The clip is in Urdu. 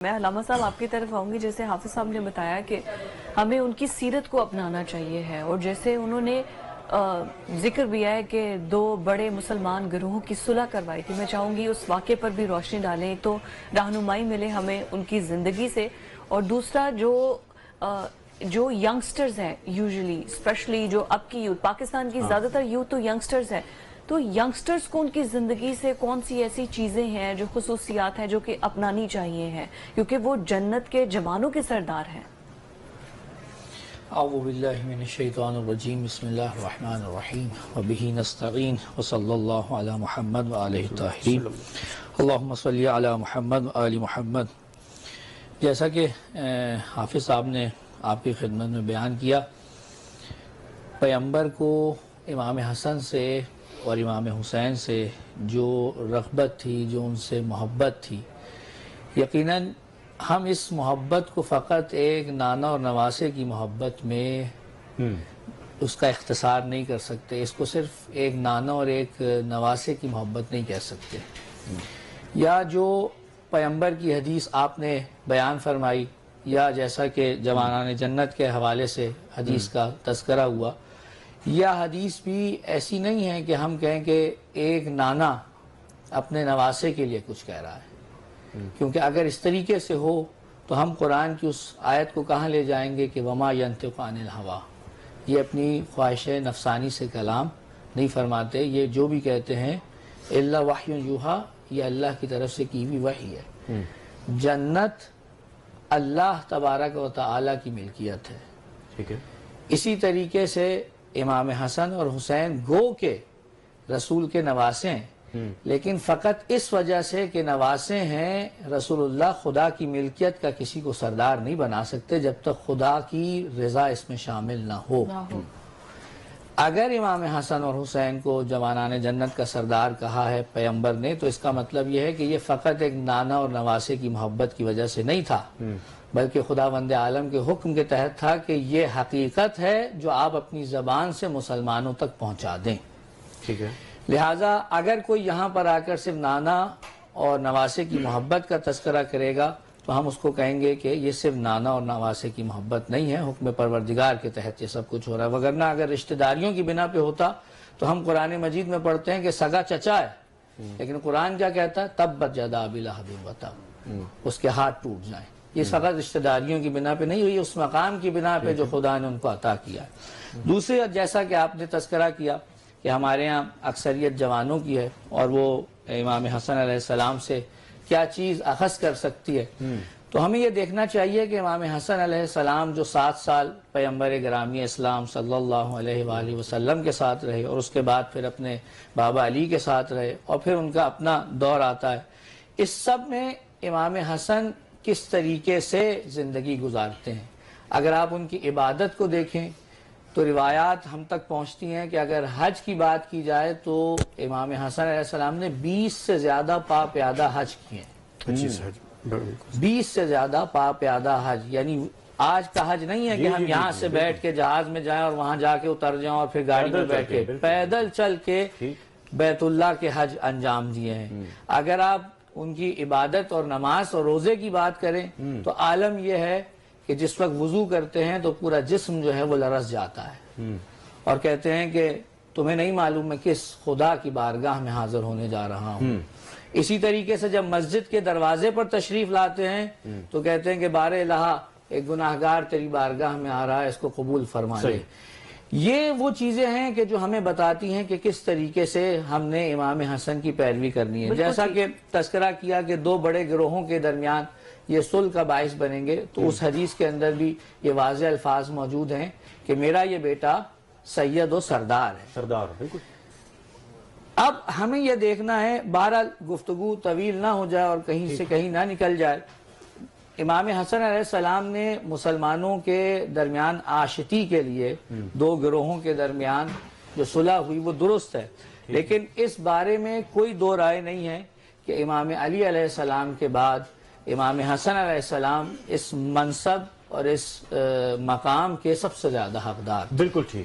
میں علامہ صاحب آپ کی طرف آؤں گی. جیسے حافظ صاحب نے بتایا کہ ہمیں ان کی سیرت کو اپنانا چاہیے ہے، اور جیسے انہوں نے ذکر بھی ہے کہ دو بڑے مسلمان گروہوں کی صلح کروائی تھی. میں چاہوں گی اس واقعے پر بھی روشنی ڈالیں تو رہنمائی ملے ہمیں ان کی زندگی سے. اور دوسرا جو ینگسٹرز ہیں یوزلی اسپیشلی جو اب کی یوتھ، پاکستان کی زیادہ تر یوتھ تو ینگسٹرز ہیں، تو ینگسٹرز کو ان کی زندگی سے کون سی ایسی چیزیں ہیں جو خصوصیات ہیں جو کہ اپنانی چاہیے ہیں، کیونکہ وہ جنت کے جوانوں کے سردار ہیں؟ اعوذ باللہ من الشیطان الرجیم بسم اللہ الرحمن الرحیم وبہ نستعین وصلی اللہ علی محمد وآلہ الطاہرین اللہم صلی علی محمد وآل محمد. جیسا کہ حافظ صاحب نے آپ کی خدمت میں بیان کیا، پیغمبر کو امام حسن سے اور امام حسین سے جو رغبت تھی، جو ان سے محبت تھی، یقیناً ہم اس محبت کو فقط ایک نانا اور نواسے کی محبت میں اس کا اختصار نہیں کر سکتے. اس کو صرف ایک نانا اور ایک نواسے کی محبت نہیں کہہ سکتے. یا جو پیغمبر کی حدیث آپ نے بیان فرمائی، یا جیسا کہ جوانان جنت کے حوالے سے حدیث کا تذکرہ ہوا، یا حدیث بھی ایسی نہیں ہے کہ ہم کہیں کہ ایک نانا اپنے نواسے کے لیے کچھ کہہ رہا ہے. کیونکہ اگر اس طریقے سے ہو تو ہم قرآن کی اس آیت کو کہاں لے جائیں گے کہ وما ینطق عن الہویٰ، یہ اپنی خواہش نفسانی سے کلام نہیں فرماتے، یہ جو بھی کہتے ہیں الا وحی یوحیٰ، یہ اللہ کی طرف سے کی ہوئی وحی ہے. جنت اللہ تبارک و تعالی کی ملکیت ہے. ٹھیک ہے. اسی طریقے سے امام حسن اور حسین گو کے رسول کے نواسے ہیں، لیکن فقط اس وجہ سے کہ نواسے ہیں رسول اللہ، خدا کی ملکیت کا کسی کو سردار نہیں بنا سکتے جب تک خدا کی رضا اس میں شامل نہ ہو. اگر امام حسن اور حسین کو جوانان جنت کا سردار کہا ہے پیغمبر نے، تو اس کا مطلب یہ ہے کہ یہ فقط ایک نانا اور نواسے کی محبت کی وجہ سے نہیں تھا، بلکہ خداوند عالم کے حکم کے تحت تھا کہ یہ حقیقت ہے جو آپ اپنی زبان سے مسلمانوں تک پہنچا دیں. ٹھیک ہے. لہٰذا اگر کوئی یہاں پر آ کر صرف نانا اور نواسے کی محبت کا تذکرہ کرے گا تو ہم اس کو کہیں گے کہ یہ صرف نانا اور نواسے کی محبت نہیں ہے، حکم پروردگار کے تحت یہ سب کچھ ہو رہا ہے. وگرنہ اگر رشتہ داریوں کی بنا پہ ہوتا تو ہم قرآن مجید میں پڑھتے ہیں کہ سگا چچا ہے، لیکن قرآن کیا کہتا ہے؟ تبت یدا ابی لہب وتب، اس کے ہاتھ ٹوٹ جائیں. یہ فقط رشتہ داریوں کی بنا پہ نہیں ہوئی، اس مقام کی بنا پہ جو خدا نے ان کو عطا کیا ہے. دوسری، جیسا کہ آپ نے تذکرہ کیا کہ ہمارے ہاں اکثریت جوانوں کی ہے، اور وہ امام حسن علیہ السلام سے کیا چیز اخذ کر سکتی ہے، تو ہمیں یہ دیکھنا چاہیے کہ امام حسن علیہ السلام جو 7 سال پیغمبر گرامی اسلام صلی اللہ علیہ وآلہ وسلم کے ساتھ رہے، اور اس کے بعد پھر اپنے بابا علی کے ساتھ رہے، اور پھر ان کا اپنا دور آتا ہے. اس سب میں امام حسن کس طریقے سے زندگی گزارتے ہیں. اگر آپ ان کی عبادت کو دیکھیں تو روایات ہم تک پہنچتی ہیں کہ اگر حج کی بات کی جائے تو امام حسن علیہ السلام نے 20 سے زیادہ پا پیادہ حج کیے ہیں. 20 سے زیادہ پا پیادہ حج، یعنی آج کا حج نہیں ہے کہ ہم یہاں سے بیٹھ کے جہاز میں جائیں اور وہاں جا کے اتر جائیں اور پھر گاڑی میں بیٹھ کے، پیدل چل کے بیت اللہ کے حج انجام دیے ہیں. اگر آپ ان کی عبادت اور نماز اور روزے کی بات کریں تو عالم یہ ہے کہ جس وقت وضو کرتے ہیں تو پورا جسم جو ہے وہ لرز جاتا ہے، اور کہتے ہیں کہ تمہیں نہیں معلوم میں کس خدا کی بارگاہ میں حاضر ہونے جا رہا ہوں. اسی طریقے سے جب مسجد کے دروازے پر تشریف لاتے ہیں تو کہتے ہیں کہ بار الہا ایک گناہگار تیری بارگاہ میں آ رہا ہے، اس کو قبول فرما لے. یہ وہ چیزیں ہیں کہ جو ہمیں بتاتی ہیں کہ کس طریقے سے ہم نے امام حسن کی پیروی کرنی ہے. جیسا کہ تذکرہ کیا کہ دو بڑے گروہوں کے درمیان یہ صلح کا باعث بنیں گے، تو اس حدیث کے اندر بھی یہ واضح الفاظ موجود ہیں کہ میرا یہ بیٹا سید و سردار ہے. سردار، بالکل. اب ہمیں یہ دیکھنا ہے، بہرحال گفتگو طویل نہ ہو جائے اور کہیں سے کہیں نہ نکل جائے. امام حسن علیہ السلام نے مسلمانوں کے درمیان آشتی کے لیے دو گروہوں کے درمیان جو صلح ہوئی وہ درست ہے، لیکن اس بارے میں کوئی دو رائے نہیں ہے کہ امام علی علیہ السلام کے بعد امام حسن علیہ السلام اس منصب اور اس مقام کے سب سے زیادہ حقدار. بالکل ٹھیک.